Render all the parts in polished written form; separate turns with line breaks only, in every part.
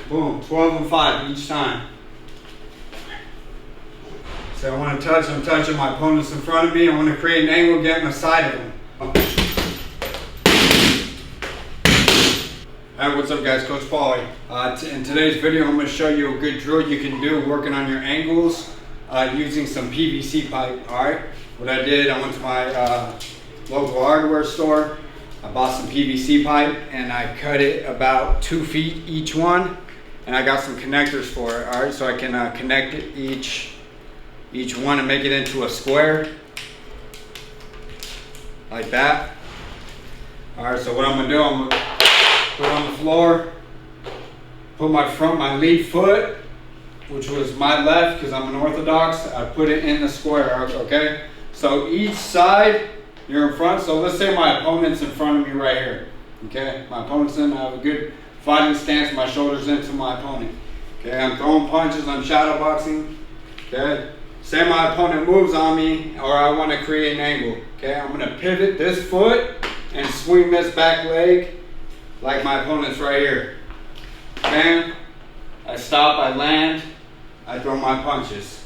Boom, 12 and 5 each time. So I want to touch, I'm touching my opponents in front of me. I want to create an angle, get on the side of them. Alright, what's up guys, Coach Paulie. In today's video, I'm going to show you a good drill you can do working on your angles using some PVC pipe. Alright, what I did, I went to my local hardware store. I bought some PVC pipe and I cut it about 2 feet each one. And I got some connectors for it. Alright, so I can connect it each one and make it into a square. Like that. Alright, so what I'm going to do, I'm going to put it on the floor, put my lead foot, which was my left because I'm an orthodox, I put it in the square, okay? So each side, you're in front, so let's say my opponent's in front of me right here, okay? My opponent's in, I have a good fighting stance, my shoulders into my opponent, okay? I'm throwing punches, I'm shadow boxing, okay? Say my opponent moves on me, or I want to create an angle, okay? I'm going to pivot this foot and swing this back leg like my opponent's right here. Bam, I stop, I land, I throw my punches.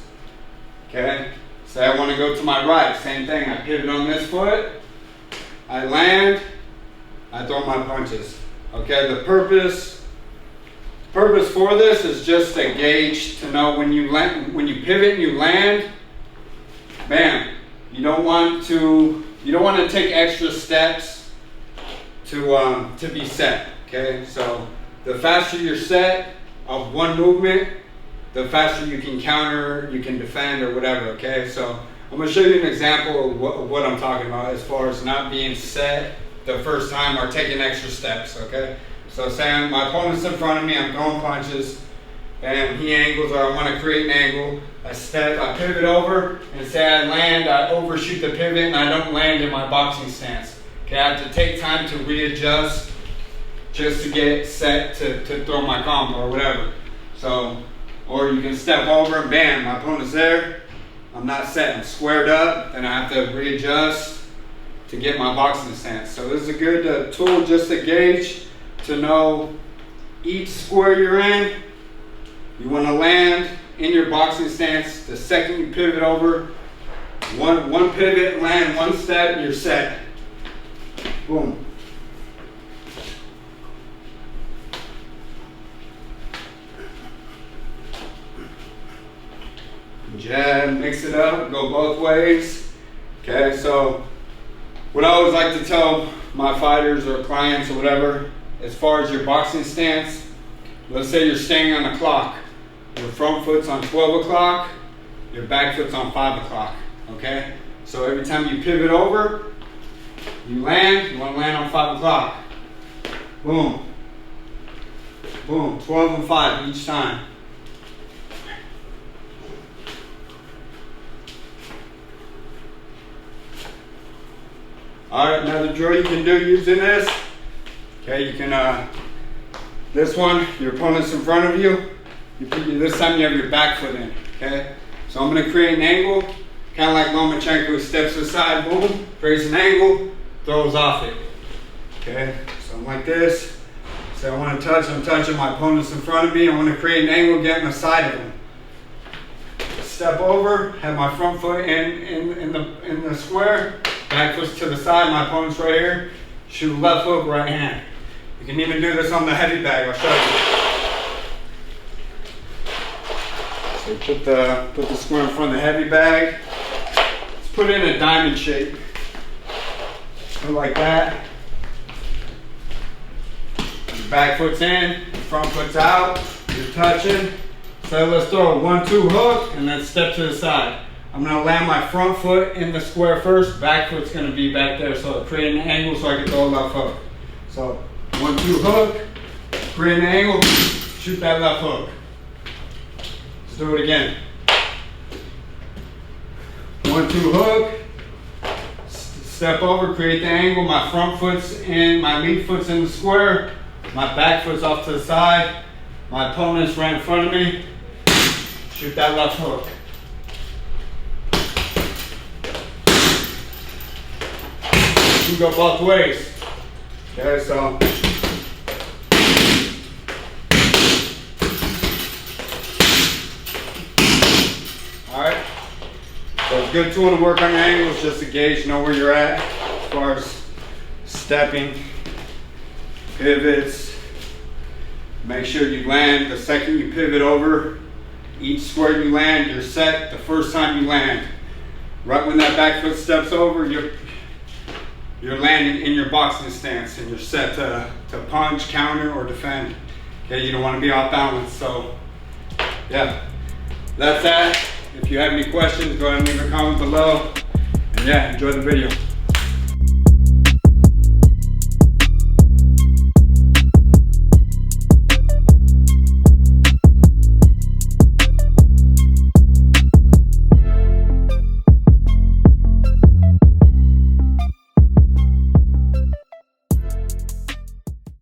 Okay? Say I want to go to my right, same thing. I pivot on this foot, I land, I throw my punches. Okay, the purpose for this is just a gauge to know when you pivot and you land, bam, you don't want to take extra steps to be set, okay? So the faster you're set of one movement, the faster you can counter, you can defend or whatever, okay? So I'm gonna show you an example of what I'm talking about as far as not being set the first time or taking extra steps, okay? So say my opponent's in front of me, I'm throwing punches, and he angles, or I wanna create an angle, I step, I pivot over, and say I land, I overshoot the pivot, and I don't land in my boxing stance. Okay, I have to take time to readjust just to get set to throw my combo or whatever. So, or you can step over and bam, my opponent's there. I'm not set, I'm squared up, and I have to readjust to get my boxing stance. So this is a good tool just to gauge, to know each square you're in. You want to land in your boxing stance. The second you pivot over, one pivot, land one step, you're set. Boom. Jab, mix it up, go both ways. Okay, so what I always like to tell my fighters or clients or whatever, as far as your boxing stance, let's say you're staying on the clock. Your front foot's on 12 o'clock, your back foot's on 5 o'clock, okay? So every time you pivot over, you land, you want to land on 5 o'clock. Boom. Boom, 12 and 5 each time. Alright, another drill you can do using this. Okay, you can, this one, your opponent's in front of you. This time you have your back foot in, okay? So I'm going to create an angle, kind of like Lomachenko, who steps aside, boom, creates an angle, throws off it. Okay, so I'm like this. So I want to touch, I'm touching my opponents in front of me. I want to create an angle, get on the side of them. Step over, have my front foot in the square, back foot to the side, my opponent's right here. Shoot left hook, right hand. You can even do this on the heavy bag, I'll show you. So put the square in front of the heavy bag. Let's put it in a diamond shape. Like that. Your back foot's in, front foot's out, you're touching. So let's throw a 1-2 hook and then step to the side. I'm gonna land my front foot in the square first, back foot's gonna be back there, so create an angle so I can throw a left hook. So 1-2 hook, create an angle, shoot that left hook. Let's do it again. 1-2 hook. Step over, create the angle, my front foot's in, my lead foot's in the square, my back foot's off to the side, my opponent's right in front of me, shoot that left hook. You can go both ways. Okay, so good tool to work on your angles, just to gauge, know where you're at as far as stepping, pivots. Make sure you land the second you pivot over. Each square you land, you're set the first time you land. Right when that back foot steps over, you're landing in your boxing stance and you're set to punch, counter, or defend. Okay, you don't want to be off balance. So yeah, that's that. If you have any questions, go ahead and leave a comment below. And yeah, enjoy the video.